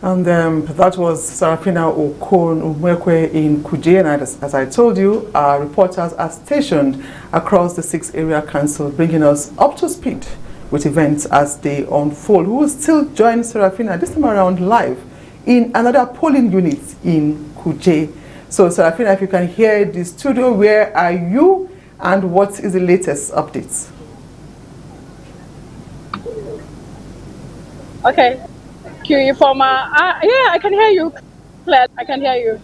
And that was Sarafina Okon Umwekwe in Kuje. And as I told you, our reporters are stationed across the 6 area councils, bringing us up to speed with events as they unfold. We will still join Sarafina this time around live in another polling unit in Kuje. So Sarafina, if you can hear the studio, where are you and what is the latest updates? Okay. Ifoma. Yeah, I can hear you clearly. I can hear you.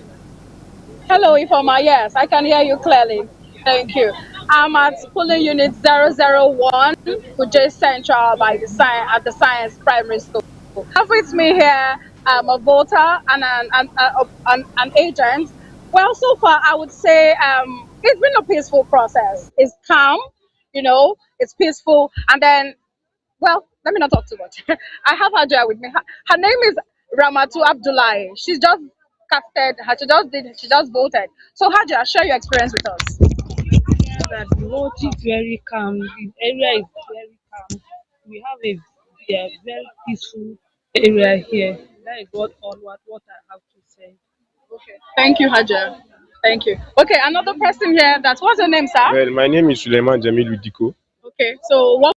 Hello, Ifoma. Yes, I can hear you clearly. Thank you. I'm at polling unit 001, Kuje Central by the at the Science Primary School. Have with me here a voter and an agent. Well, so far I would say it's been a peaceful process. It's calm, it's peaceful, and then, well, let me not talk too much. I have Hajar with me. Her name is Ramatu Abdullahi. She's just she just voted. So Hajar, share your experience with us. That the vote is very calm. The area is very calm. We have a very peaceful area here. That is what I have to say. Okay. Thank you, Hajar. Thank you. Okay, another person here. What's your name, sir? Well, my name is Suleiman Jamilu Diko. Okay, so what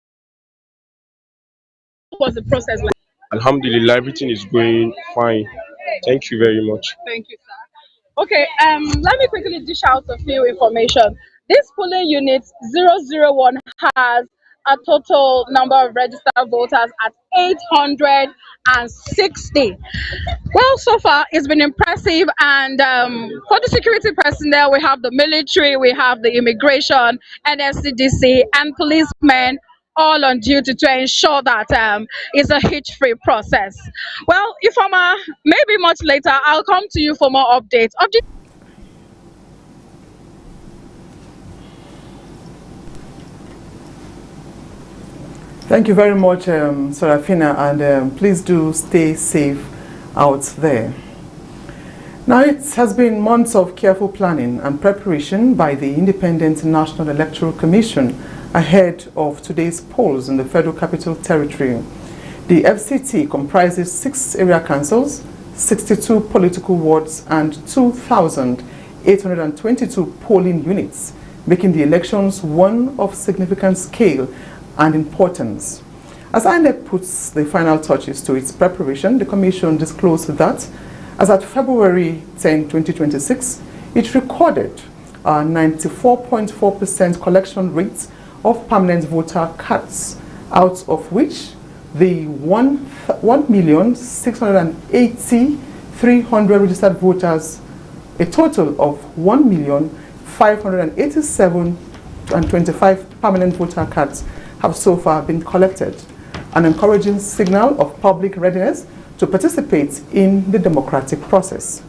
was the process like? Alhamdulillah, everything is going fine. Thank you very much. Thank you, sir. Okay, let me quickly dish out a few information. This polling unit 001 has a total number of registered voters at 860. Well, so far it's been impressive, and for the security personnel, we have the military, we have the immigration, NFCDC, and policemen all on duty to ensure that it's a hitch-free process. Well, Ifoma, maybe much later, I'll come to you for more updates. Thank you very much, Sarafina, and please do stay safe out there. Now, it has been months of careful planning and preparation by the Independent National Electoral Commission ahead of today's polls in the Federal Capital Territory. The FCT comprises 6 area councils, 62 political wards, and 2,822 polling units, making the elections one of significant scale and importance. As INEC puts the final touches to its preparation, the Commission disclosed that as at February 10, 2026, it recorded a 94.4% collection rate of permanent voter cards, out of which the 1,680,300 registered voters, a total of 1,587,025 permanent voter cards have so far been collected, an encouraging signal of public readiness to participate in the democratic process.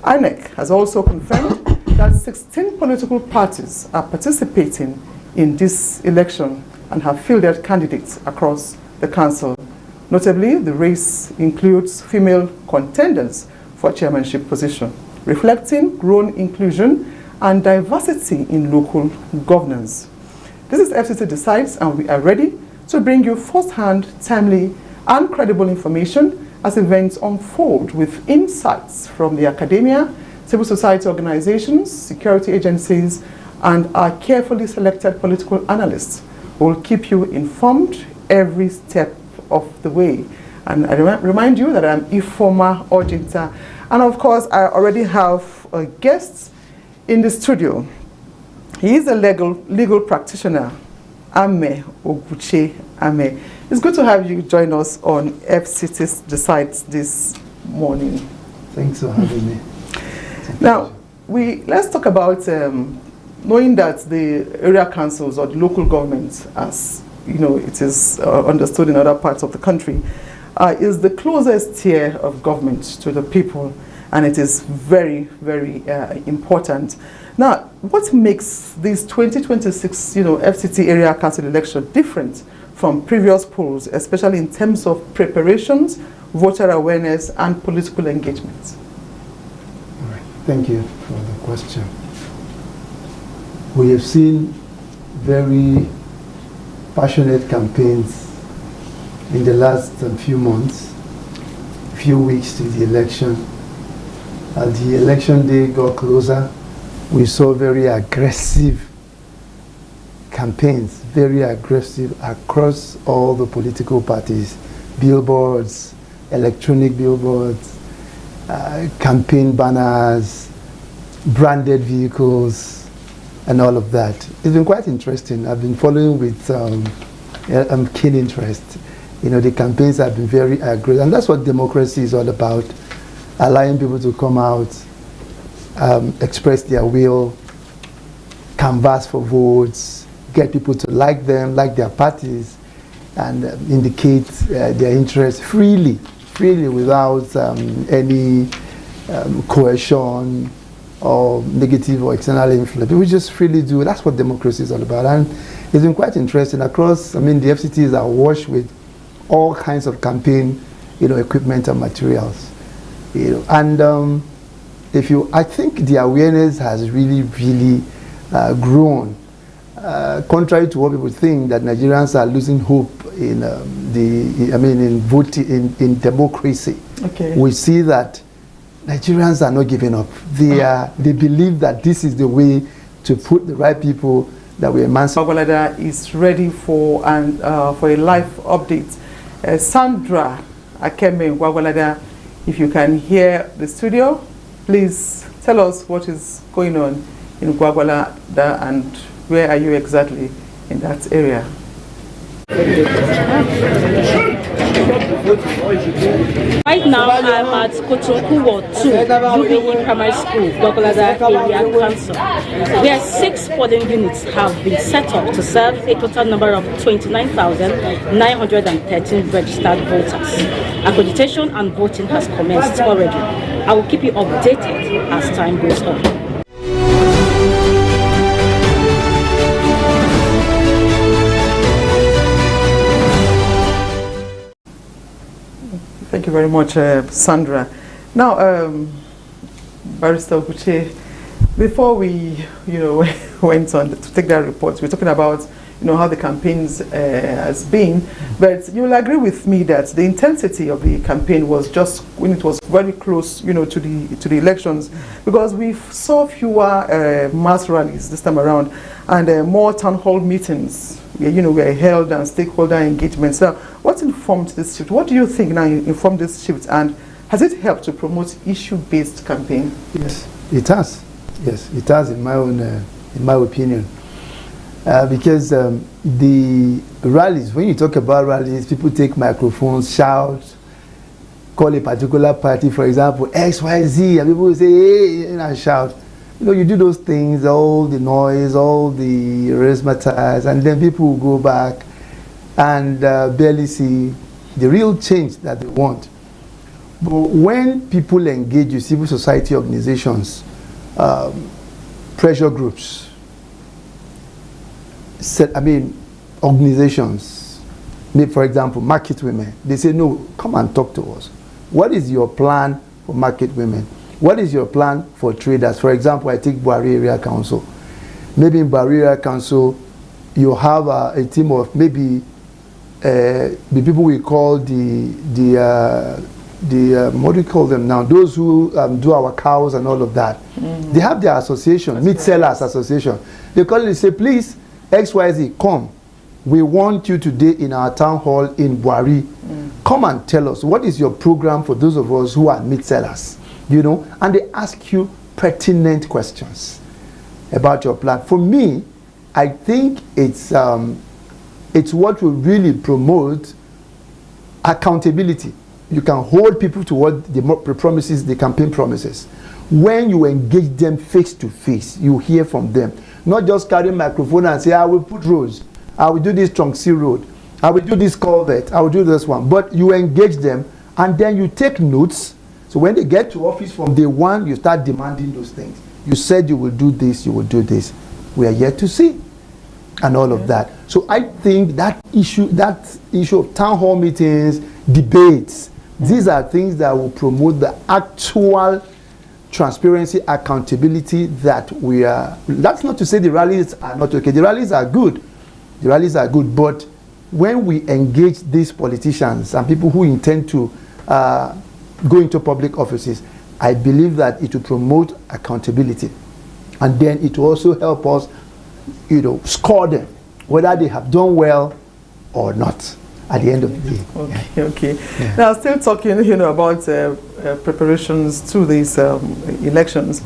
INEC has also confirmed that 16 political parties are participating in this election and have fielded candidates across the council. Notably, the race includes female contenders for chairmanship position, reflecting growing inclusion and diversity in local governance. This is Fct Decide, and we are ready to bring you first-hand, timely, and credible information as events unfold, with insights from the academia, civil society organizations, security agencies, and our carefully selected political analysts who will keep you informed every step of the way. And I remind you that I'm Ifoma Ojinta, and of course I already have a guest in the studio. He is a legal practitioner, Ame Oguche Ame. It's good to have you join us on Fct Decide this morning. Thanks for having me. Now, let's talk about knowing that the area councils or the local governments, as you know, it is understood in other parts of the country, is the closest tier of government to the people, and it is very, very important. Now, what makes this 2026, FCT area council election different from previous polls, especially in terms of preparations, voter awareness, and political engagement? All right. Thank you for the question. We have seen very passionate campaigns in the last few months. few weeks to the election. As the election day got closer, we saw very aggressive campaigns, very aggressive across all the political parties, billboards, electronic billboards, campaign banners, branded vehicles, and all of that. It's been quite interesting. I've been following with keen interest. You know, the campaigns have been very aggressive, and that's what democracy is all about, allowing people to come out, express their will, canvass for votes, get people to like them, like their parties, and indicate their interest freely without any coercion or negative or external influence. People just freely do. That's what democracy is all about. And it's been quite interesting across, I mean, the FCTs are washed with all kinds of campaign, equipment and materials. And I think the awareness has really grown. Contrary to what people think, that Nigerians are losing hope in in voting in democracy. Okay. We see that Nigerians are not giving up. They believe that this is the way to put the right people that we emancipate. Gwagwalada is ready for a live update. Sandra Akeme Gwagwalada, if you can hear the studio, please tell us what is going on in Gwagwalada and where are you exactly in that area? Right now, I'm at Kotokuwo 2, UBE Primary School, Gwagwalada Area Council, where 6 polling units have been set up to serve a total number of 29,913 registered voters. Accreditation and voting has commenced already. I will keep you updated as time goes on. Thank you very much, Sandra. Now, Barrister Oguche, before we, went on to take that report, we're talking about, how the campaigns has been. But you'll agree with me that the intensity of the campaign was just when it was very close, to the elections, because we saw fewer mass rallies this time around and more town hall meetings. Were held and stakeholder engagements. So, what informed this shift? What do you think now informed this shift, and has it helped to promote issue-based campaign? Yes, it has. Yes, it has, in my opinion, because the rallies. When you talk about rallies, people take microphones, shout, call a particular party, for example, XYZ, and people will say, hey, and shout. You do those things, all the noise, all the razzmatazz, and then people will go back and barely see the real change that they want. But when people engage with civil society organizations, pressure groups, organizations, for example, market women, they say, no, come and talk to us. What is your plan for market women? What is your plan for traders? For example, I take Buhari Area Council. Maybe in Buhari Area Council, you have a team of maybe the people we call the what do you call them now? Those who do our cows and all of that. Mm-hmm. They have their association, Meat Sellers Association. They call it, they say, please, XYZ, come. We want you today in our town hall in Buhari. Come and tell us, what is your program for those of us who are meat sellers? And they ask you pertinent questions about your plan. For me, I think it's what will really promote accountability. You can hold people to what the promises, the campaign promises. When you engage them face to face, you hear from them. Not just carry a microphone and say, I will put roads, I will do this Trunk C Road, I will do this culvert, I will do this one. But you engage them and then you take notes. So when they get to office from day one, you start demanding those things. You said you will do this, you will do this. We are yet to see. And all of that. So I think that issue of town hall meetings, debates, these are things that will promote the actual transparency, accountability that we are. That's not to say the rallies are not okay. The rallies are good. The rallies are good. But when we engage these politicians and people who intend to go into public offices, I believe that it will promote accountability. And then it will also help us, score them, whether they have done well or not at the end of the day. Okay. Yeah. Now, still talking, about preparations to these elections,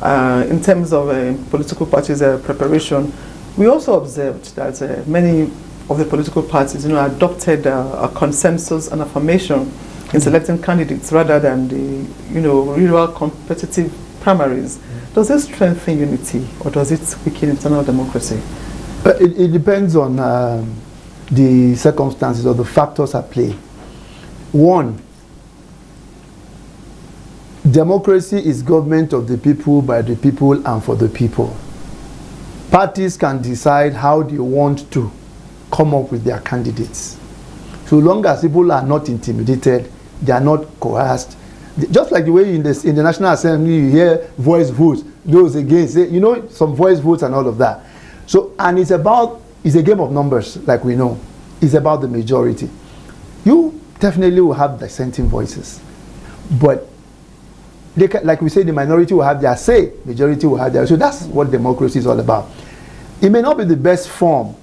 in terms of political parties' preparation, we also observed that many of the political parties, adopted a consensus and affirmation in selecting candidates rather than the, real competitive primaries. Does this strengthen unity or does it weaken internal democracy? It depends on the circumstances or the factors at play. One, democracy is government of the people, by the people, and for the people. Parties can decide how they want to come up with their candidates. So long as people are not intimidated, they are not coerced. Just like the way in the National Assembly you hear voice votes, those against, some voice votes and all of that. So, and it's a game of numbers, like we know. It's about the majority. You definitely will have dissenting voices. But like we say, the minority will have their say, majority will have their. So that's what democracy is all about. It may not be the best form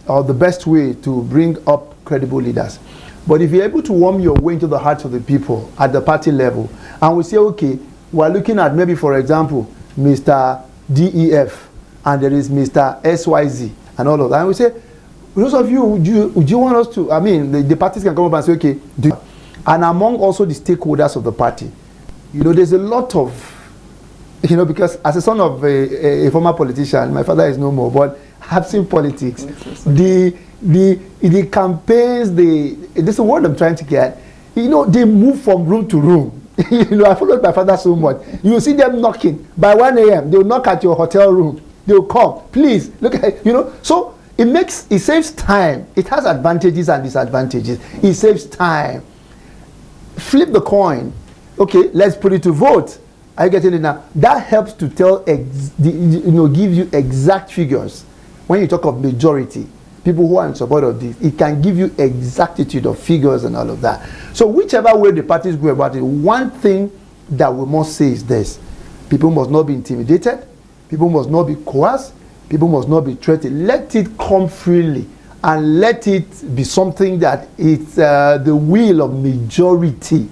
or the best way to bring up credible leaders. But if you're able to warm your way into the hearts of the people at the party level, and we say, okay, we're looking at maybe, for example, Mr. DEF, and there is Mr. SYZ, and all of that. And we say, those of you, would you want us to, the parties can come up and say, okay, and among also the stakeholders of the party, there's a lot of, because as a son of a former politician, my father is no more, but I've seen politics. The campaigns, this is what I'm trying to get. They move from room to room. I followed my father so much. You see them knocking. By 1 a.m., they'll knock at your hotel room. They'll come. Please, look at, So it saves time. It has advantages and disadvantages. It saves time. Flip the coin. Okay, let's put it to vote. Are you getting it now? That helps to tell, give you exact figures. When you talk of majority, people who are in support of this, it can give you exactitude of figures and all of that. So whichever way the parties go about it, one thing that we must say is this: people must not be intimidated, people must not be coerced, people must not be threatened. Let it come freely and let it be something that it's the will of majority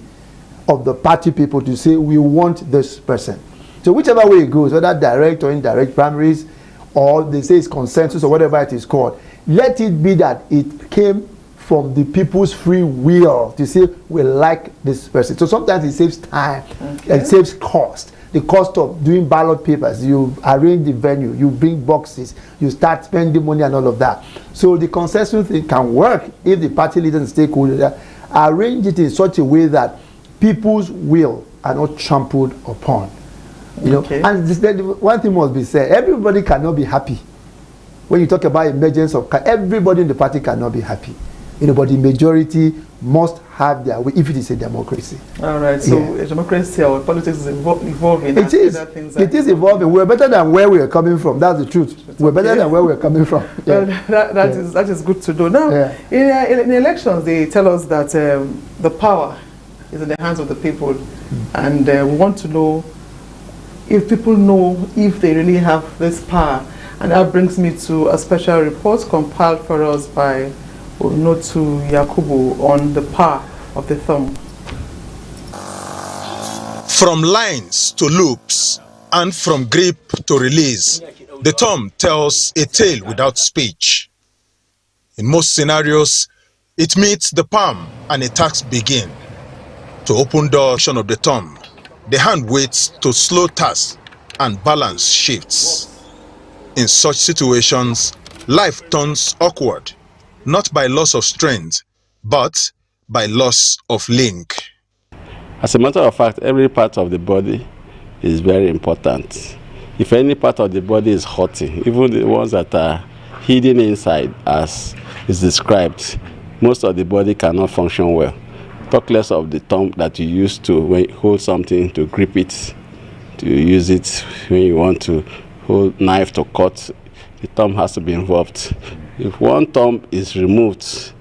of the party people to say, we want this person. So whichever way it goes, whether direct or indirect primaries, or they say it's consensus or whatever it is called, let it be that it came from the people's free will to say, we like this person. So sometimes it saves time, it saves cost. The cost of doing ballot papers, you arrange the venue, you bring boxes, you start spending money and all of that. So the consensus thing can work if the party leaders and stakeholders arrange it in such a way that people's will are not trampled upon. And one thing must be said: everybody cannot be happy. When you talk about emergence of, everybody in the party cannot be happy. But the majority must have their way if it is a democracy. All right. So a democracy or politics is evolving. It is evolving. We're better than where we are coming from. That's the truth. We're better than where we're coming from. Well, that is good to know. Now, in elections, they tell us that the power is in the hands of the people, and we want to know if people know if they really have this power. And that brings me to a special report compiled for us by Onotu Yakubu on the power of the thumb. From lines to loops and from grip to release, the thumb tells a tale without speech. In most scenarios, it meets the palm and attacks begin. To open the action of the thumb, the hand waits to slow tasks and balance shifts. In such situations, life turns awkward, not by loss of strength, but by loss of link. As a matter of fact, every part of the body is very important. If any part of the body is hurting, even the ones that are hidden inside, as is described, most of the body cannot function well. Talk less of the thumb that you use to hold something, to grip it, to use it when you want to hold knife to cut. The thumb has to be involved. If one thumb is removed,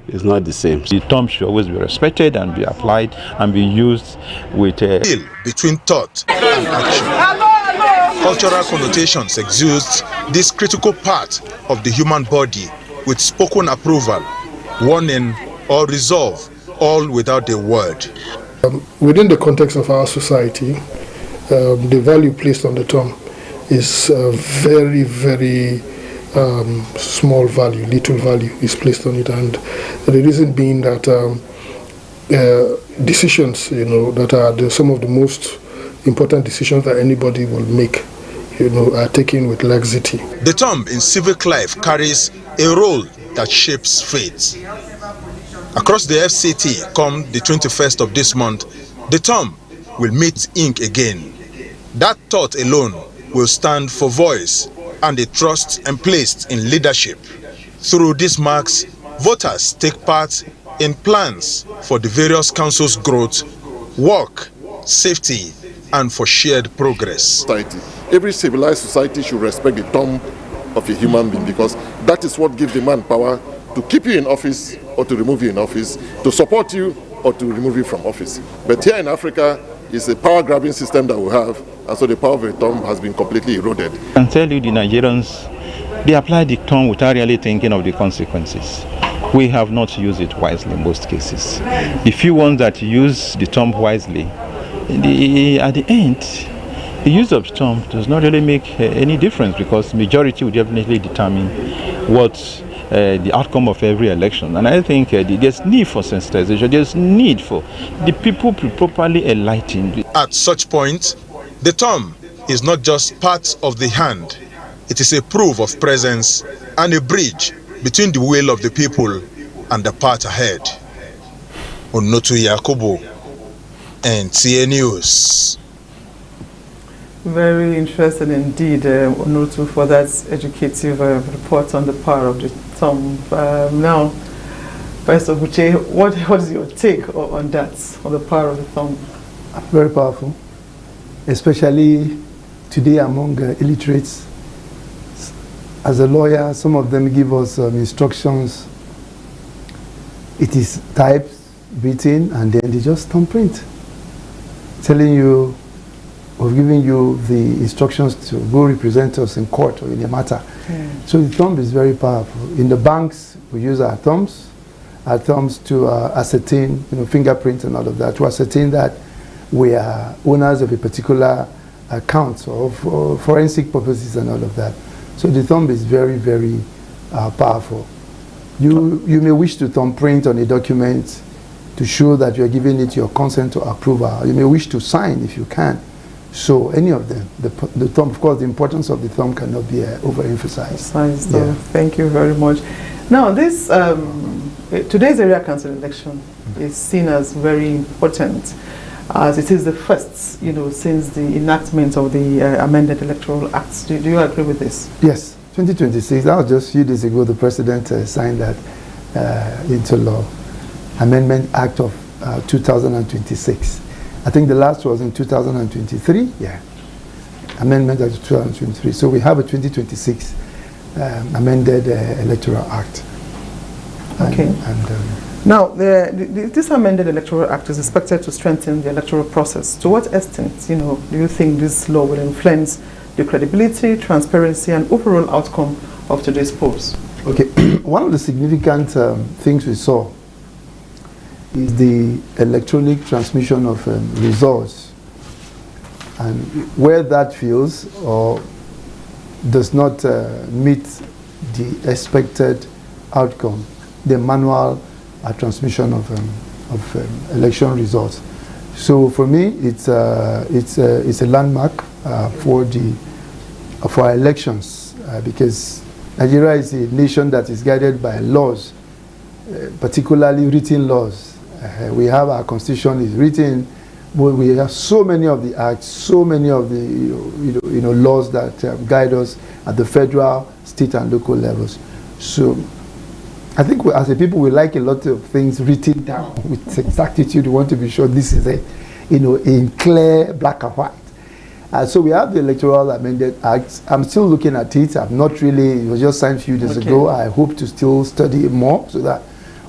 is not the same. The term should always be respected and be applied and be used with a deal between thought and action. Cultural connotations exude this critical part of the human body with spoken approval, warning, or resolve, all without a word. Within the context of our society, the value placed on the term is very, very small value, little value is placed on it, and the reason being that decisions, that are some of the most important decisions that anybody will make, are taken with laxity. The term in civic life carries a role that shapes fate. Across the FCT, come the 21st of this month, the term will meet ink again. That thought alone will stand for voice and the trust emplaced in leadership. Through these marks, voters take part in plans for the various councils' growth, work, safety, and for shared progress. Every civilized society should respect the term of a human being, because that is what gives the man power to keep you in office or to remove you in office, to support you or to remove you from office. But here in Africa, it's a power-grabbing system that we have, and so the power of the term has been completely eroded. I can tell you the Nigerians, they apply the term without really thinking of the consequences. We have not used it wisely in most cases. The few ones that use the term wisely, at the end, the use of term does not really make any difference, because majority will definitely determine what the outcome of every election. And I think there's need for sensitization, there's need for the people to be properly enlightened. At such point, the term is not just part of the hand, it is a proof of presence and a bridge between the will of the people and the path ahead. Onotu Yakubu, NTA News. Very interesting indeed, Onotu, for that educative report on the power of the thumb. Now, Pastor Buche, what is your take on that, on the power of the thumb? Very powerful, especially today among illiterates. As a lawyer, some of them give us instructions. It is typed, written, and then they just thumbprint, telling you, or giving you the instructions to go represent us in court or in a matter. So the thumb is very powerful. In the banks, we use our thumbs to ascertain, fingerprints and all of that, to ascertain that we are owners of a particular account, or for forensic purposes and all of that. So the thumb is very, very powerful. You may wish to thumbprint on a document to show that you are giving it your consent or approval. You may wish to sign if you can. So any of them, the thumb, of course, the importance of the thumb cannot be overemphasized. Yeah. Thank you very much. Now, this today's area council election is seen as very important, as it is the first, since the enactment of the amended Electoral Act. Do you agree with this? Yes, 2026. That was just a few days ago. The president signed that into law, Amendment Act of 2026. I think the last was in 2023. Yeah, Amendment Act of 2023. So we have a 2026 amended Electoral Act. Okay. Now, this amended Electoral Act is expected to strengthen the electoral process. To what extent, do you think this law will influence the credibility, transparency, and overall outcome of today's polls? Okay, one of the significant things we saw is the electronic transmission of results, and where that fails or does not meet the expected outcome, the manual transmission of election results. So for me, it's a landmark for our elections, because Nigeria is a nation that is guided by laws, particularly written laws. We have our constitution is written, but we have so many of the acts, so many of the laws that guide us at the federal, state, and local levels. So I think as a people, we like a lot of things written down with exactitude. We want to be sure this is in clear black and white. So we have the Electoral Amended Act. I'm still looking at it. I've not really, it was just signed a few days ago. I hope to still study it more so that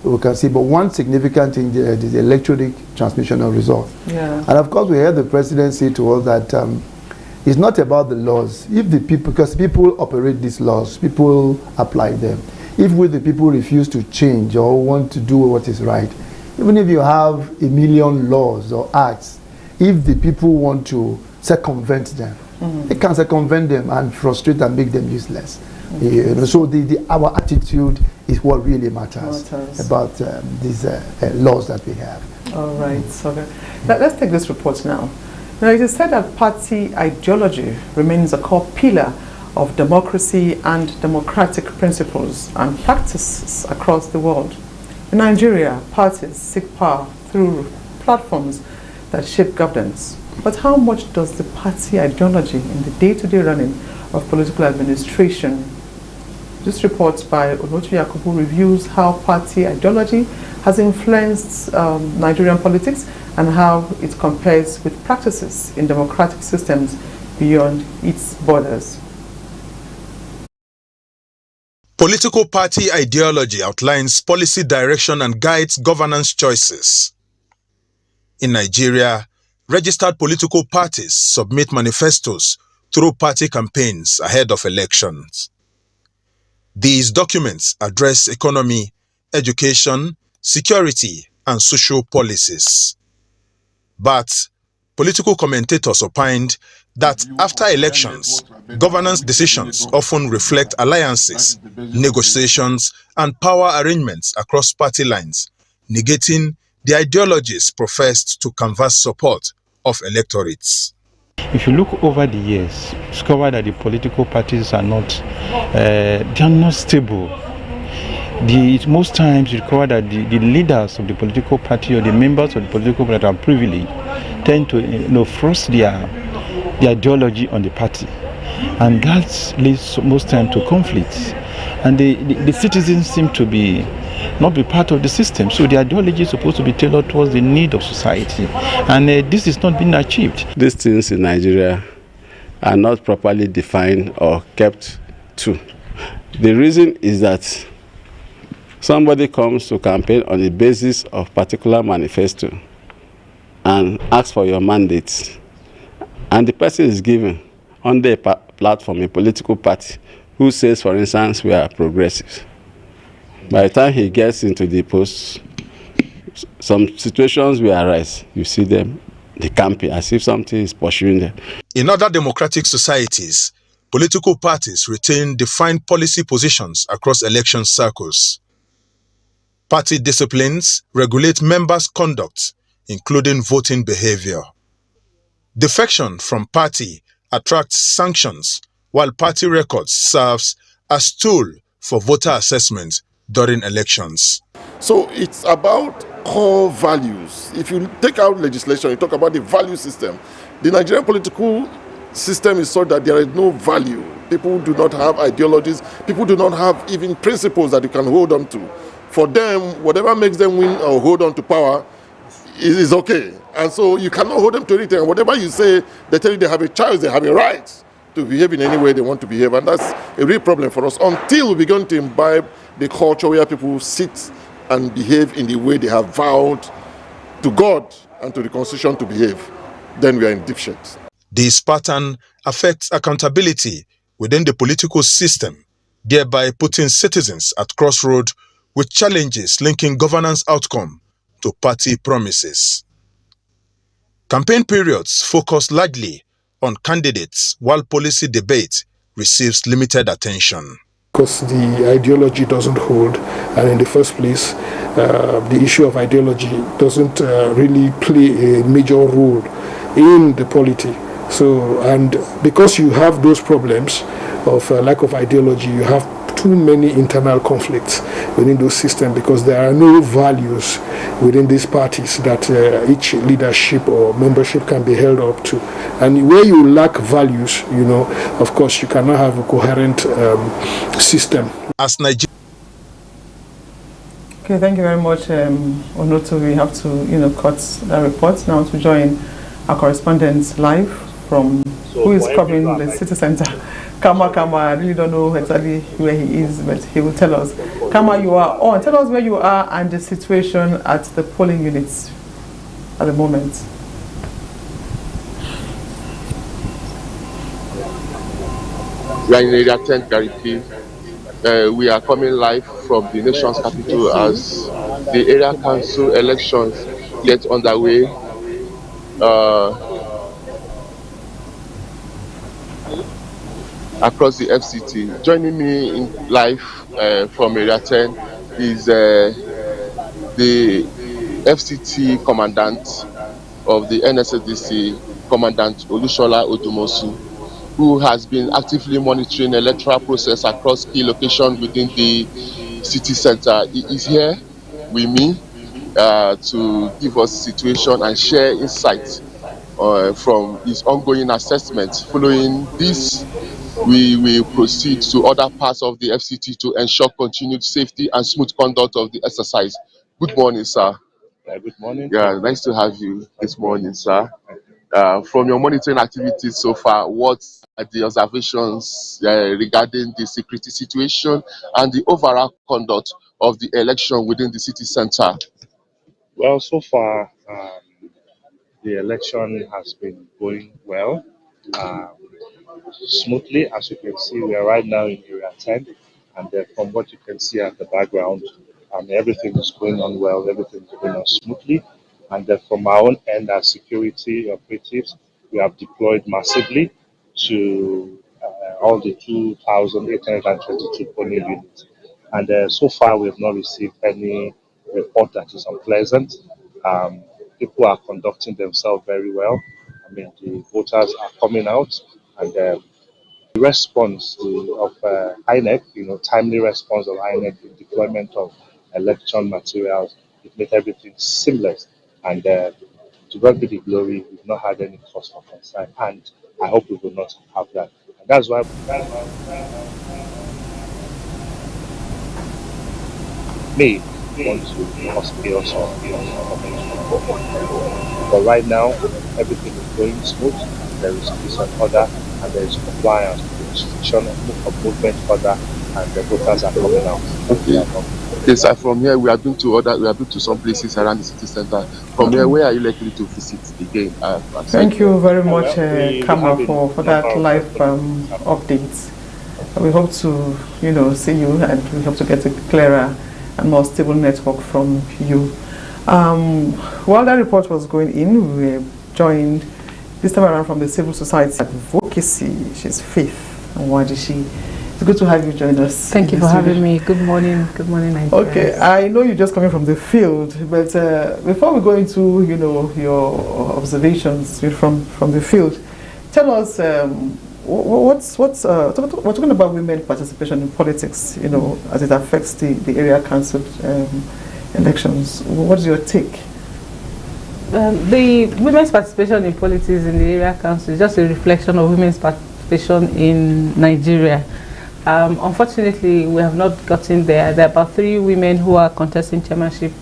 we can see. But one significant thing is the electronic transmission of results. Yeah. And of course, we heard the president say to us that it's not about the laws. If the people, because people operate these laws, people apply them. If we, the people, refuse to change or want to do what is right, even if you have 1 million laws or acts, if the people want to circumvent them, they can circumvent them and frustrate and make them useless. You know, so our attitude is what really matters. About these laws that we have. All right, so let's take this report now. Now, it is said that party ideology remains a core pillar of democracy and democratic principles and practices across the world. In Nigeria, parties seek power through platforms that shape governance. But how much does the party ideology in the day-to-day running of political administration? This report by Onotu Yakubu reviews how party ideology has influenced Nigerian politics and how it compares with practices in democratic systems beyond its borders. Political party ideology outlines policy direction and guides governance choices. In Nigeria, registered political parties submit manifestos through party campaigns ahead of elections. These documents address economy, education, security, and social policies. But political commentators opined that after elections, governance decisions often reflect alliances, negotiations, and power arrangements across party lines, negating the ideologies professed to canvass support of electorates. If you look over the years, discover that the political parties are not, they are not stable. Most times you discover that the leaders of the political party or the members of the political party are privileged, tend to thrust their ideology on the party, and that leads most time to conflicts. And the citizens seem to not be part of the system, so the ideology is supposed to be tailored towards the need of society, and this is not being achieved. These things in Nigeria are not properly defined or kept to. The reason is that somebody comes to campaign on the basis of particular manifesto and asks for your mandate, and the person is given under a platform, a political party, who says, for instance, we are progressive. By the time he gets into the post, some situations will arise. You see them, they campaign as if something is pursuing them. In other democratic societies, political parties retain defined policy positions across election circles. Party disciplines regulate members' conduct, including voting behavior. Defection from party attracts sanctions, while party records serves as tool for voter assessment during elections. So it's about core values. If you take out legislation, you talk about the value system. The Nigerian political system is such that there is no value. People do not have ideologies. People do not have even principles that you can hold on to. For them, whatever makes them win or hold on to power is okay. And so you cannot hold them to anything. Whatever you say, they tell you they have a choice, they have a right to behave in any way they want to behave. And that's a real problem for us until we begin to imbibe the culture where people sit and behave in the way they have vowed to God and to the Constitution to behave. Then we are in deep shit. This pattern affects accountability within the political system, thereby putting citizens at crossroads with challenges linking governance outcome to party promises. Campaign periods focus largely on candidates, while policy debate receives limited attention. Because the ideology doesn't hold, and in the first place, the issue of ideology doesn't really play a major role in the polity. So, and because you have those problems of lack of ideology, you have too many internal conflicts within those systems, because there are no values within these parties that each leadership or membership can be held up to. And where you lack values, of course, you cannot have a coherent system. As Nigeria. Okay, thank you very much, Onotu. We have to, cut that report now to join our correspondent live from who is covering the city center. Kama, I really don't know exactly where he is, but he will tell us. Kama, you are on. Tell us where you are and the situation at the polling units at the moment. We are in area 10 Gariki. We are coming live from the nation's capital as the area council elections get underway. Across the FCT. Joining me in live from area 10 is the FCT commandant of the NSSDC, Commandant Olushola Odumosu, who has been actively monitoring the electoral process across key locations within the city center. He is here with me to give us situation and share insights from his ongoing assessment. Following this, we will proceed to other parts of the FCT to ensure continued safety and smooth conduct of the exercise. Good morning, sir. Good morning. Yeah, nice to have you this morning, sir. From your monitoring activities so far, what are the observations regarding the security situation and the overall conduct of the election within the city center? Well, so far, the election has been going well, smoothly. As you can see, we are right now in area 10, and from what you can see at the background, everything is going on well, everything is going on smoothly. And from our own end, as security operatives, we have deployed massively to all the 2,822 polling units. And so far, we have not received any report that is unpleasant. People are conducting themselves very well. I mean, the voters are coming out, and the response of INEC, timely response of INEC, the deployment of election materials, it made everything seamless. And to God be the glory, we've not had any cause for concern, and I hope we will not have that. And that's why me want to cause chaos or but right now, everything is going smooth. There is peace and order, and there is compliance with the restriction of movement order, and the voters are coming out. Okay. Okay, sir. From here, we have been to some places around the city center. From here, where are you likely to visit again? Thank you very much, Kama, for that live update. We hope to, see you, and we hope to get a clearer and more stable network from you. While that report was going in, we were joined this time around from the civil society advocacy. She's Faith Nwadishi. It's good to have you join us. Thank you for having me. Good morning. Good morning, Nigeria. Okay, I know you're just coming from the field, but before we go into, your observations from the field, tell us we're talking about women participation in politics, as it affects the area council elections. What's your take? The women's participation in politics in the area council is just a reflection of women's participation in Nigeria. Unfortunately, we have not gotten there. There are about 3 women who are contesting chairmanship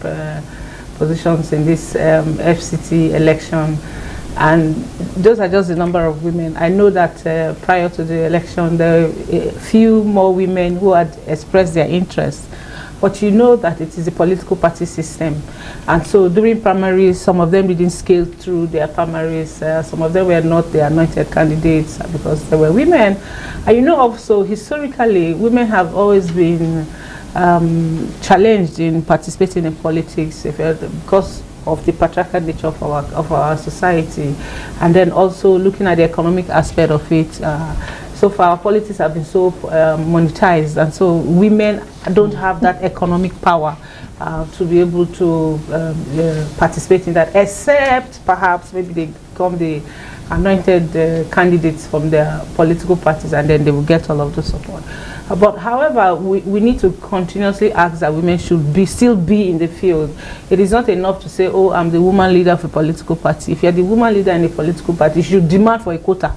positions in this FCT election, and those are just the number of women. I know that prior to the election, there were a few more women who had expressed their interest. But you know that it is a political party system, and so during primaries, some of them didn't scale through their primaries. Some of them were not the anointed candidates because they were women. And also historically, women have always been challenged in participating in politics because of the patriarchal nature of our society, and then also looking at the economic aspect of it. So far, politics have been so monetized, and so women don't have that economic power to be able to participate in that, except perhaps maybe they become the anointed candidates from their political parties, and then they will get all of the support. But however, we need to continuously ask that women should still be in the field. It is not enough to say, oh, I'm the woman leader of a political party. If you're the woman leader in a political party, you should demand for a quota.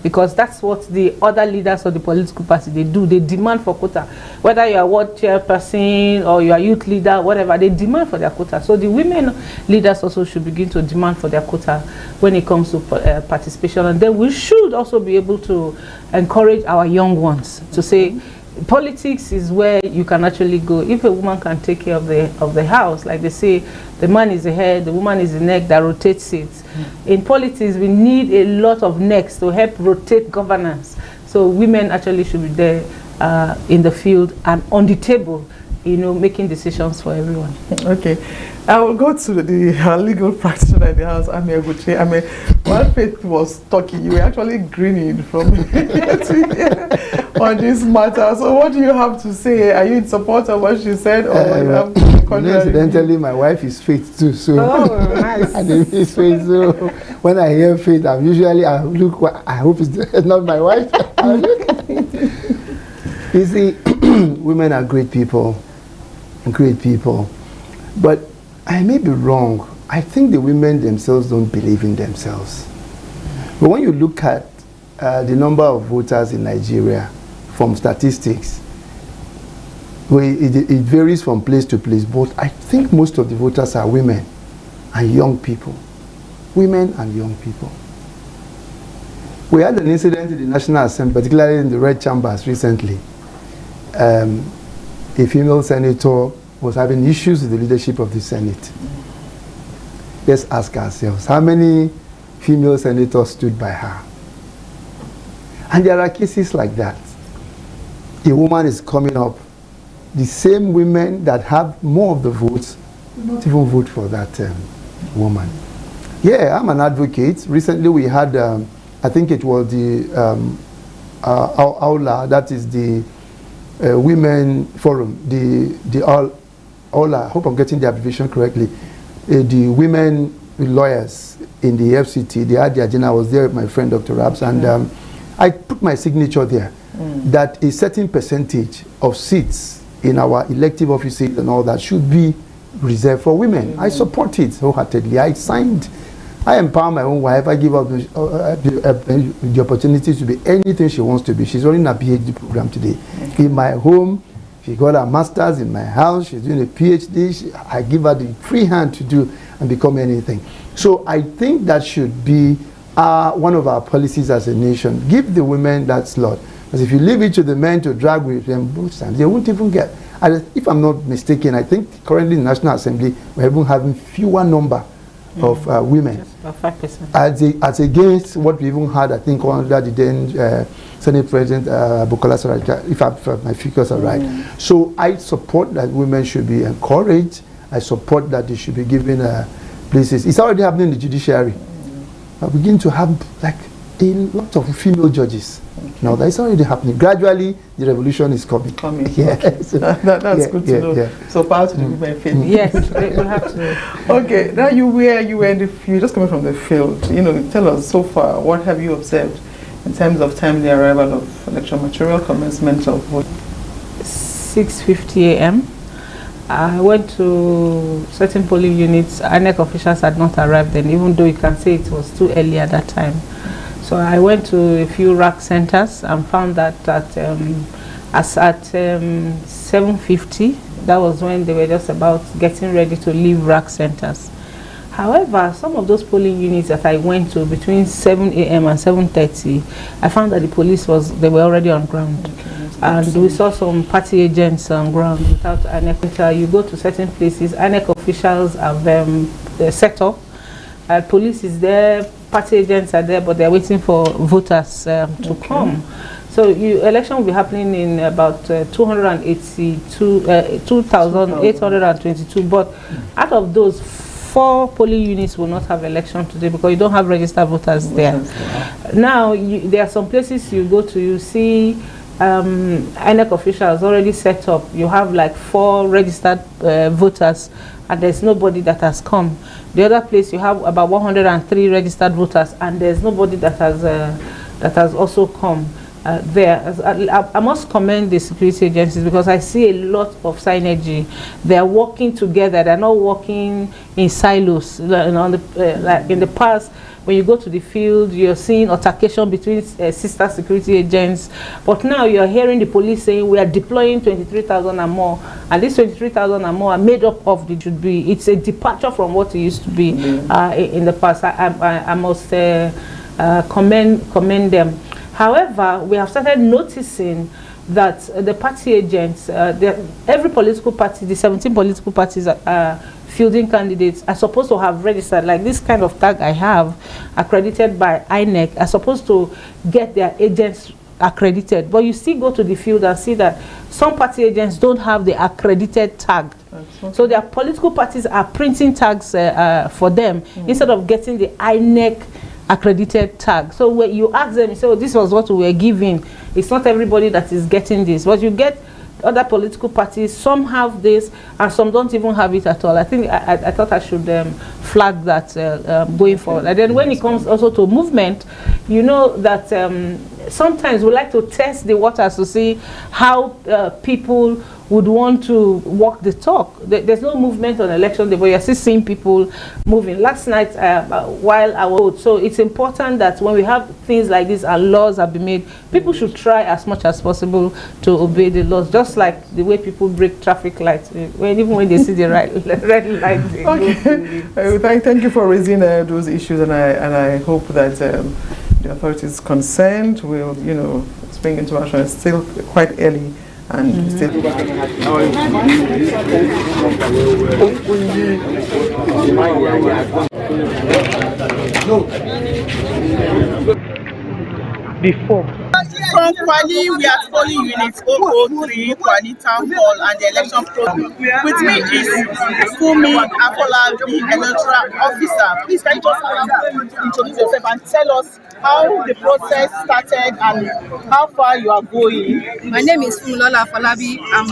Because that's what the other leaders of the political party, they do. They demand for quota. Whether you are ward chairperson or you are youth leader, whatever, they demand for their quota. So the women leaders also should begin to demand for their quota when it comes to participation. And then we should also be able to encourage our young ones to say, politics is where you can actually go. If a woman can take care of the house, like they say, the man is the head, the woman is the neck that rotates it. In politics, we need a lot of necks to help rotate governance. So women actually should be there in the field and on the table, making decisions for everyone. Okay. I will go to the legal practitioner in the house, Ami Aguchi. I mean, while Faith was talking, you were actually grinning from here to here on this matter. So what do you have to say? Are you in support of what she said? Or you have incidentally, my wife is Faith too. So nice. And if it's Faith, so when I hear Faith, I hope it's not my wife. You see, women are great people. But I may be wrong. I think the women themselves don't believe in themselves. But when you look at the number of voters in Nigeria from statistics, it varies from place to place, but I think most of the voters are women and young people. Women and young people. We had an incident in the National Assembly, particularly in the red chambers recently. A female senator was having issues with the leadership of the Senate. Let's ask ourselves, how many female senators stood by her? And there are cases like that. A woman is coming up, the same women that have more of the votes will not even vote for that woman. Yeah, I'm an advocate. Recently we had, I think it was the Aula, that is the Women Forum, the Aula, I hope I'm getting the abbreviation correctly, the women lawyers in the FCT, they had the agenda. I was there with my friend Dr. Rabs, and I put my signature there that a certain percentage of seats in our elective offices and all that should be reserved for women. I support it wholeheartedly. I empower my own wife. I give her the opportunity to be anything she wants to be. She's running a PhD program today. In my home, she got her master's. In my house, she's doing a PhD. I give her the free hand to do and become anything. So I think that should be one of our policies as a nation. Give the women that slot. Because if you leave it to the men to drag with them both times, they won't even get. If I'm not mistaken, I think currently in the National Assembly, we're even having fewer number of women. Just about 5%. As against what we even had, I think, under the then Senate President Bukola Saraki, if my figures are right. So I support that women should be encouraged. I support that they should be given places. It's already happening in the judiciary. I begin to have like a lot of female judges. Now that's already happening. Gradually, the revolution is coming. Yeah. Okay. So that's good to know. Yeah. So power to the women field. Yes, we have to. Okay, now you just coming from the field. Tell us so far, what have you observed in terms of timely arrival of election material, commencement of vote? 6:50 a.m. I went to certain polling units. INEC officials had not arrived then, even though you can say it was too early at that time. So I went to a few rack centers and found that at 7:50, that was when they were just about getting ready to leave rack centers. However, some of those polling units that I went to between 7 a.m. and 7:30, I found that the police they were already on ground. Okay, and we saw some party agents on ground without INEC. You go to certain places, INEC officials have set up. Police is there, party agents are there, but they're waiting for voters to come. So election will be happening in about 2,822, but out of those, 4 polling units will not have election today because you don't have registered voters there. Now, there are some places you go to, you see INEC officials already set up. You have like 4 registered voters, and there's nobody that has come. The other place you have about 103 registered voters, and there's nobody that has also come there. I must commend the security agencies because I see a lot of synergy. They are working together. They're not working in silos. Like in the past, when you go to the field, you're seeing altercation between sister security agents. But now you're hearing the police saying we are deploying 23,000 and more. And these 23,000 and more are made up of it's a departure from what it used to be in the past. I must commend them. However, we have started noticing that the party agents, every political party, the 17 political parties fielding candidates are supposed to have registered, like this kind of tag I have, accredited by INEC, are supposed to get their agents accredited. But you still go to the field and see that some party agents don't have the accredited tag. Okay. So their political parties are printing tags for them instead of getting the INEC accredited tag. So when you ask them, you say, oh, this was what we were giving. It's not everybody that is getting this. But you get other political parties, some have this and some don't even have it at all. I think I thought I should flag that going forward. And then when it comes also to movement, you know that sometimes we like to test the waters to see how people would want to walk the talk. There's no movement on election day, but you're still seeing people moving. Last night, while I was, so it's important that when we have things like this and laws have been made, people should try as much as possible to obey the laws, just like the way people break traffic lights, even when they see the red light. Okay. Thank you for raising those issues, and I hope that the authorities concerned will, spring into action. It's still quite early. And still before. From Kwali, we are polling unit 003, Kwali Town Hall, and the election program. With me is Fumi Afolabi, electoral officer. Please, can you just introduce yourself and tell us how the process started and how far you are going? My name is Fumulola Afolabi. I'm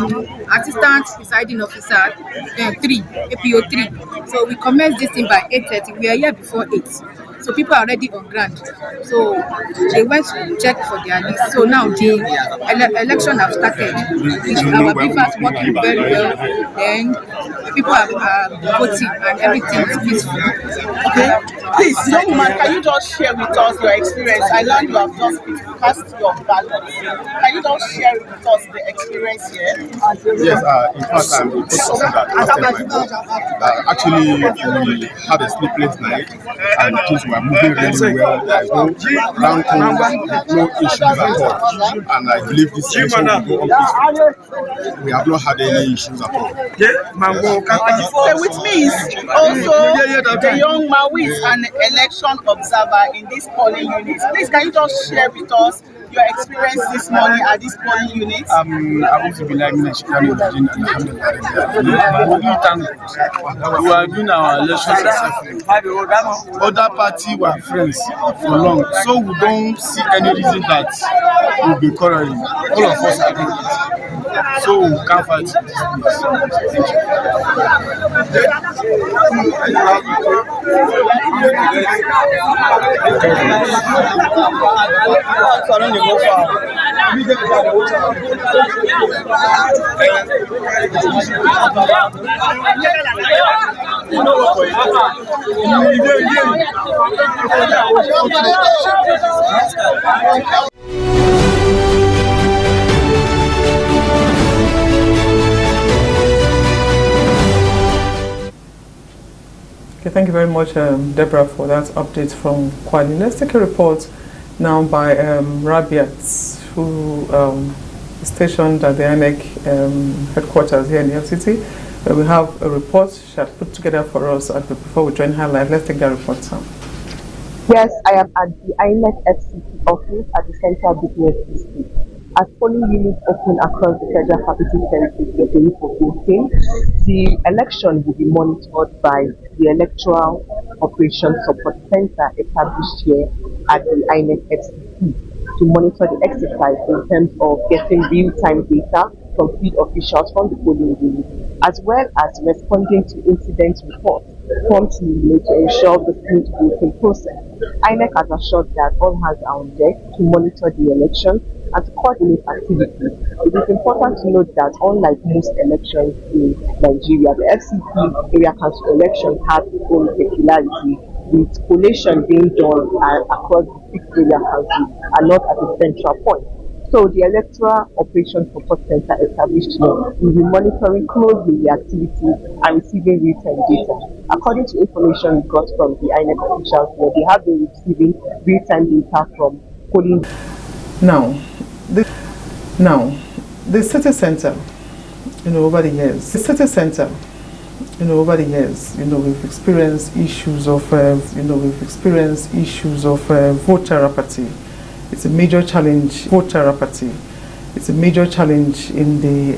assistant presiding officer 3, APO 3. So we commenced this thing by 8:30. We are here before 8. So people are already on ground. So they went to check for their list. So now the election have started. Our briefers working very well. Then people are voting and everything is peaceful. Okay. Please, young man, can you just share with us your experience? I learned you have just cast your ballot. Can you just share with us the experience here? Yes, in fact, I'm the person that casted my vote. Actually, we had a sleepless night and things were moving really well. There's no rankings, no issues at all. And I believe this election will go on peacefully. We have not had any issues at all. With me is also the young man who is an election observer in this polling unit. Please, can you just share with us your experience this morning at this polling unit? I want to be like Minashikani Ojin and we are doing our election successfully. Other party were friends for long, so we don't see any reason that we'll be quarreling. All of us are doing it. So we can't fight this Okay, thank you very much, Deborah, for that update from Kwali. Let's take a report now by Rabiat, who is stationed at the INEC headquarters here in the FCT. We have a report she had put together for us before we join her live. Let's take that report now. Yes, I am at the INEC FCT office at the Central Business District. As polling units open across the Federal Capital Territory today for voting, the election will be monitored by the Electoral Operations Support Center established here at the INEC FCT to monitor the exercise in terms of getting real-time data from field officials from the polling unit, as well as responding to incident reports promptly to ensure the smooth voting process. INEC has assured that all hands are on deck to monitor the election and to coordinate activities. It is important to note that unlike most elections in Nigeria, the FCT area council election has its own peculiarity, with collation being done across the 6 area councils and not at a central point. So the Electoral Operations Support Center established here will be monitoring closely the activities and receiving real-time data. According to information we got from the INEC officials here, they have been receiving real-time data from polling. Now, Now, the city center, over the years, we've experienced issues of, voter apathy. It's a major challenge. It's a major challenge in the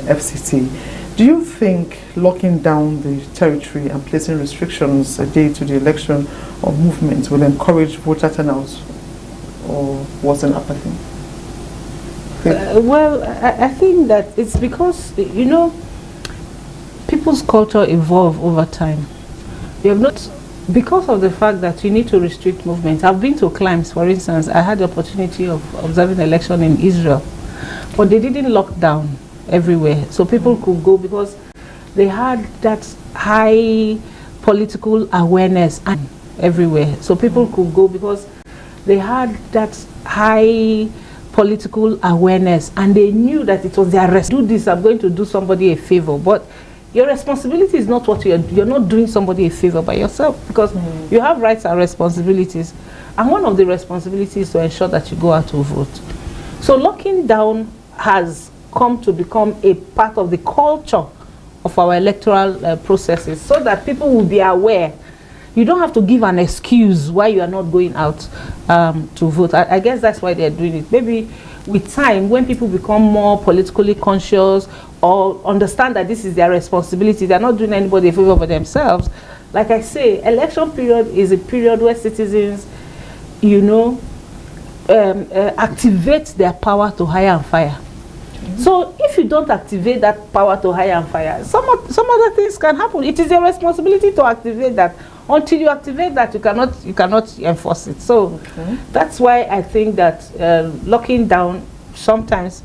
FCT. Do you think locking down the territory and placing restrictions a day to the election or movement will encourage voter turnout, or wasn't apathy? Well, I think that it's because, people's culture evolve over time. You have not, because of the fact that you need to restrict movement. I've been to climbs, for instance. I had the opportunity of observing the election in Israel, but they didn't lock down everywhere, so people could go because they had that high political awareness and everywhere, so people could go because they had that high political awareness and they knew that it was their do this, I'm going to do somebody a favor. But your responsibility is not what you're not doing somebody a favor by yourself, because you have rights and responsibilities, and one of the responsibilities is to ensure that you go out to vote. So locking down has come to become a part of the culture of our electoral processes, so that people will be aware. You don't have to give an excuse why you are not going out to vote. I guess that's why they're doing it. Maybe with time, when people become more politically conscious or understand that this is their responsibility, they're not doing anybody a favor but themselves. Like I say, election period is a period where citizens, activate their power to hire and fire. So if you don't activate that power to hire and fire, some other things can happen. It is your responsibility to activate that. Until you activate that, you cannot enforce it. So that's why I think that locking down sometimes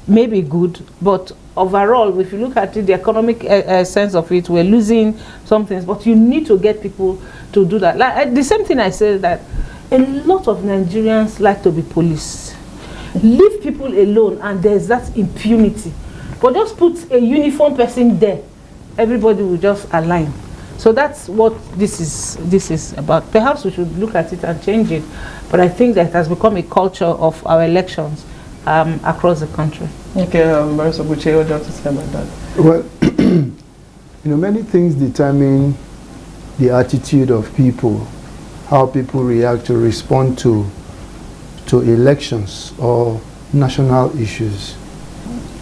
may be good, but overall, if you look at it, the economic sense of it, we're losing some things. But you need to get people to do that. Like the same thing I said, that a lot of Nigerians like to be policed. Leave people alone, and there's that impunity. But just put a uniform person there, everybody will just align. So that's what this is about. Perhaps we should look at it and change it. But I think that it has become a culture of our elections across the country. Okay, Marisa Buche, what do you have to say about that? Well, many things determine the attitude of people, how people react to respond to elections or national issues.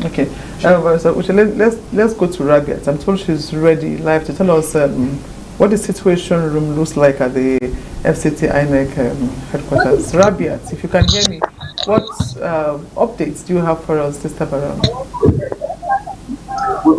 Okay, so let's go to Rabiat. I'm told she's ready live to tell us what the situation room looks like at the FCT INEC headquarters. Rabiat, if you can hear me, what updates do you have for us this time around?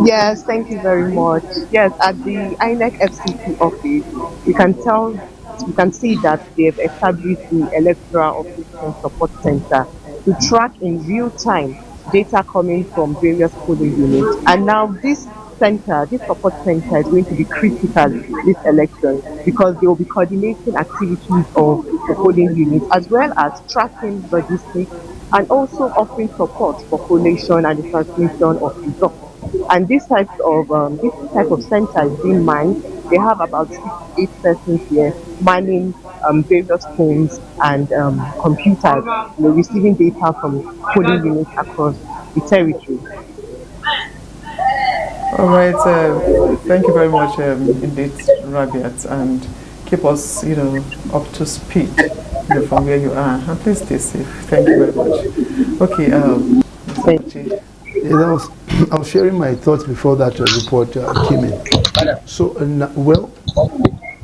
Yes, thank you very much. Yes, at the INEC FCT office, you can see that they've established the Electoral Operations Support Center to track in real time data coming from various polling units. And now this support center is going to be critical this election, because they will be coordinating activities of the polling units, as well as tracking logistics and also offering support for collation and the transmission of results. And this type of center is being manned. They have about 6 to 8 persons here manning various phones and computers, receiving data from polling units across the territory. All right, thank you very much indeed, Rabiat, and keep us, up to speed from where you are. And please stay safe. Thank you very much. Okay, I was sharing my thoughts before that report came in. So,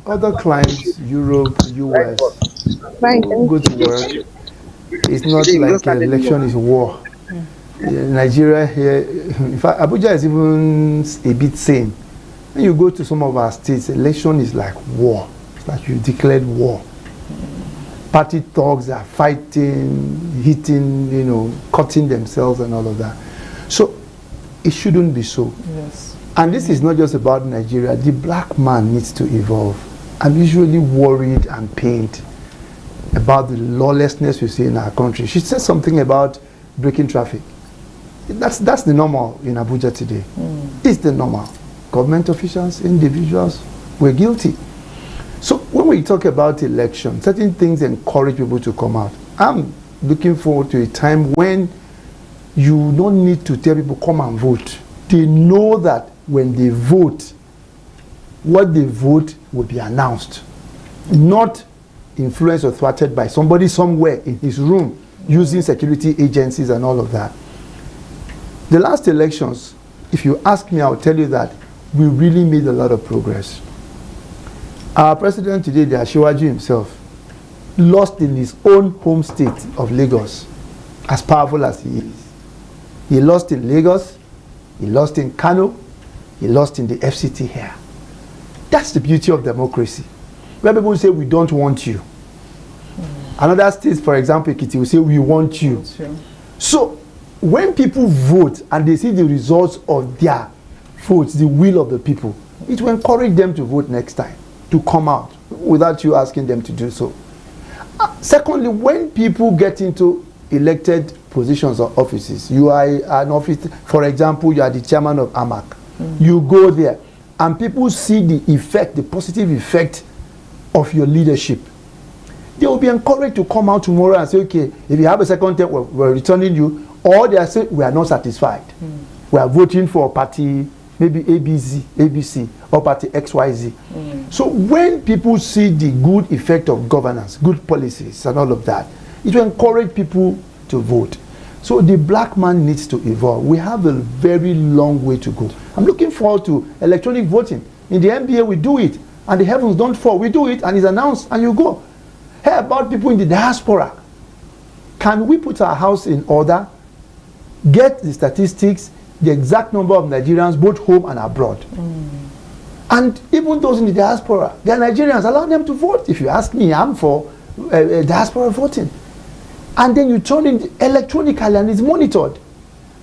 other clients, Europe, US, go to work. It's not like an election is war. Nigeria here, in fact, Abuja is even a bit sane. When you go to some of our states, election is like war. It's like you declared war. Party thugs are fighting, hitting, cutting themselves and all of that. So it shouldn't be so. Yes. And this is not just about Nigeria. The black man needs to evolve. I'm usually worried and pained about the lawlessness we see in our country. She said something about breaking traffic. That's the normal in Abuja today. It's the normal. Government officials, individuals, we're guilty. So when we talk about election, certain things encourage people to come out. I'm looking forward to a time when you don't need to tell people come and vote. They know that when they vote, what they vote will be announced, not influenced or thwarted by somebody somewhere in his room using security agencies and all of that. The last elections, if you ask me, I'll tell you that we really made a lot of progress. Our president today, the Asiwaju himself, lost in his own home state of Lagos, as powerful as he is. He lost in Lagos, he lost in Kano, he lost in the FCT here. That's the beauty of democracy. Where people say we don't want you. Another state, for example, Ekiti, will say we want you. So when people vote and they see the results of their votes, the will of the people, it will encourage them to vote next time, to come out without you asking them to do so. Secondly, when people get into elected positions or offices, you are an office, for example, you are the chairman of AMAC. You go there and people see the effect, the positive effect of your leadership. They will be encouraged to come out tomorrow and say, okay, if you have a second term, we're returning you. Or they are saying, we are not satisfied. We are voting for party, maybe ABC, or party XYZ. So when people see the good effect of governance, good policies and all of that, it will encourage people to vote. So the black man needs to evolve. We have a very long way to go. I'm looking forward to electronic voting. In the NBA, we do it, and the heavens don't fall. We do it, and it's announced, and you go. Hey, about people in the diaspora. Can we put our house in order, get the statistics, the exact number of Nigerians, both home and abroad? And even those in the diaspora, they are Nigerians, allow them to vote. If you ask me, I'm for diaspora voting. And then you turn in electronically and it's monitored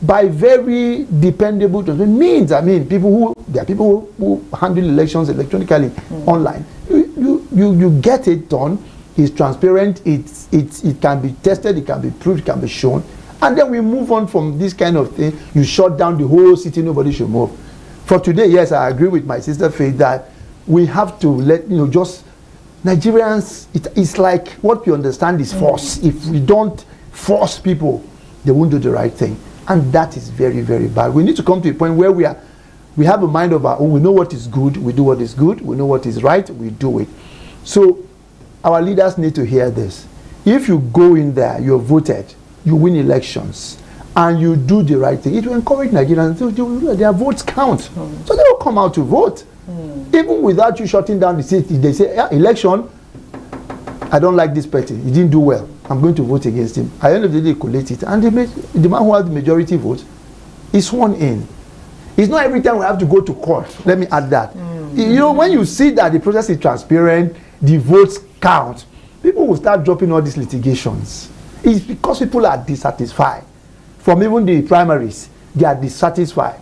by very dependable means. I mean, there are people who handle elections electronically online. You get it done. It's transparent. It can be tested. It can be proved. It can be shown. And then we move on from this kind of thing. You shut down the whole city. Nobody should move. For today, yes, I agree with my sister Faith that we have to let just Nigerians. It's like what we understand is force. If we don't force people, they won't do the right thing, and that is very, very bad. We need to come to a point where we have a mind of our own. We know what is good. We do what is good. We know what is right. We do it. So our leaders need to hear this. If you go in there, you're voted, you win elections, and you do the right thing, it will encourage Nigerians. Their votes count. So they will come out to vote. Even without you shutting down the city, they say, election, I don't like this party. He didn't do well. I'm going to vote against him. At the end of the day, they collate it. And the man who has the majority vote is sworn in. It's not every time we have to go to court. Let me add that. When you see that the process is transparent, the votes count, people will start dropping all these litigations. It's because people are dissatisfied. From even the primaries, they are dissatisfied.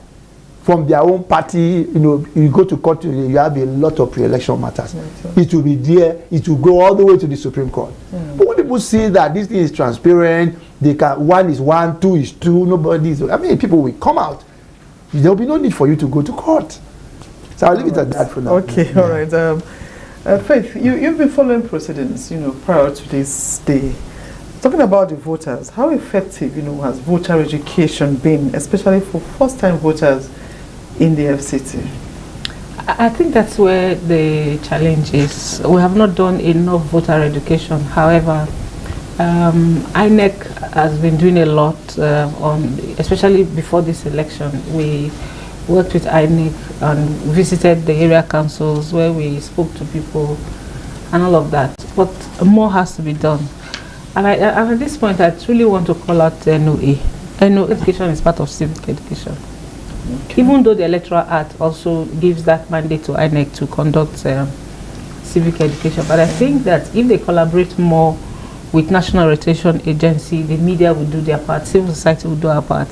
From their own party, you go to court, you have a lot of pre-election matters. It will be there, it will go all the way to the Supreme Court. But when people see that this thing is transparent, one is one, two is two, people will come out. There will be no need for you to go to court. So I'll leave it at that for now. Okay, all right. Faith, you've been following proceedings, prior to this day. Talking about the voters, how effective, has voter education been, especially for first-time voters in the FCT? I think that's where the challenge is. We have not done enough voter education. However, INEC has been doing a lot especially before this election. We worked with INEC and visited the area councils where we spoke to people and all of that. But more has to be done. And at this point, I truly want to call out NOA. NOA education is part of civic education. Okay. Even though the Electoral Act also gives that mandate to INEC to conduct civic education. But I think that if they collaborate more with National Orientation Agency, the media will do their part, civil society will do our part.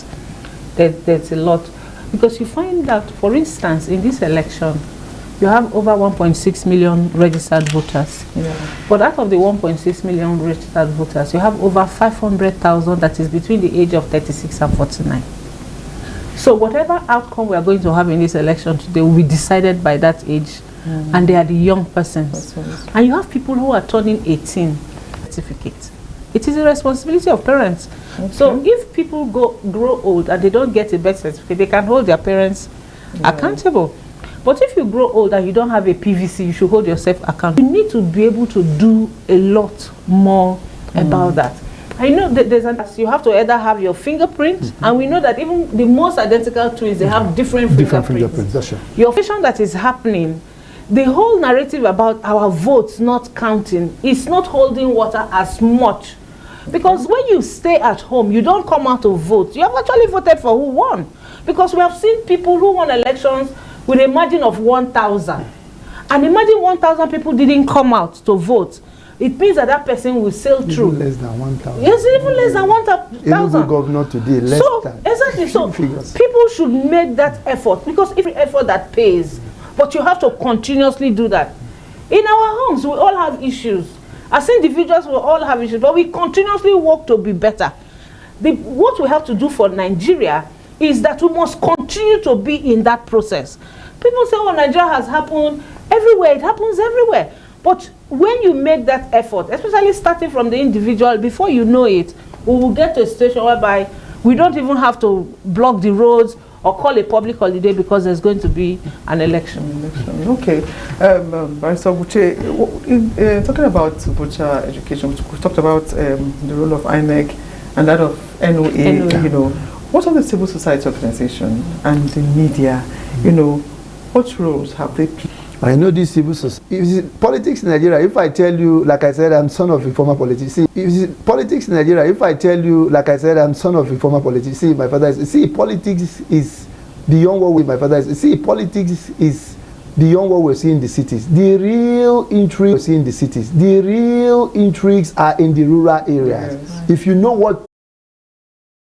There's a lot. Because you find that, for instance, in this election, you have over 1.6 million registered voters. But out of the 1.6 million registered voters, you have over 500,000 that is between the age of 36 and 49. So whatever outcome we are going to have in this election today will be decided by that age, and they are the young persons. And you have people who are turning 18 certificates. It is a responsibility of parents. Okay. So if people grow old and they don't get a birth certificate, they can hold their parents accountable. But if you grow old and you don't have a PVC, you should hold yourself accountable. You need to be able to do a lot more about that. I know that you have to either have your fingerprint, and we know that even the most identical twins, they have different fingerprints. That's true. Your vision that is happening, the whole narrative about our votes not counting is not holding water as much. Because when you stay at home, you don't come out to vote. You have actually voted for who won. Because we have seen people who won elections with a margin of 1,000. And imagine 1,000 people didn't come out to vote. It means that that person will sail through. Even less than 1,000. Yes, even less than 1,000. Even governor today, less than. Exactly. So people should make that effort, because every effort that pays. But you have to continuously do that. In our homes, we all have issues. As individuals, we all have issues, but we continuously work to be better. What we have to do for Nigeria is that we must continue to be in that process. People say, oh, Nigeria has happened everywhere. It happens everywhere. But when you make that effort, especially starting from the individual, before you know it, we will get to a situation whereby we don't even have to block the roads or call a public holiday because there's going to be an election. Okay. Barrister Buche, talking about Abuja education, we talked about the role of INEC and that of NOA. You know, what are the civil society organization and the media? You know, what roles have they played? I know this civil society. Politics in Nigeria, if I tell you, like I said, I'm son of a former politician. Politics in Nigeria, if I tell you, like I said, I'm son of a former politician. My father is. Politics is beyond what my father is. Politics is beyond what we're seeing in the cities. The real intrigues we're seeing in the cities. The real intrigues are in the rural areas. Yes. If you know what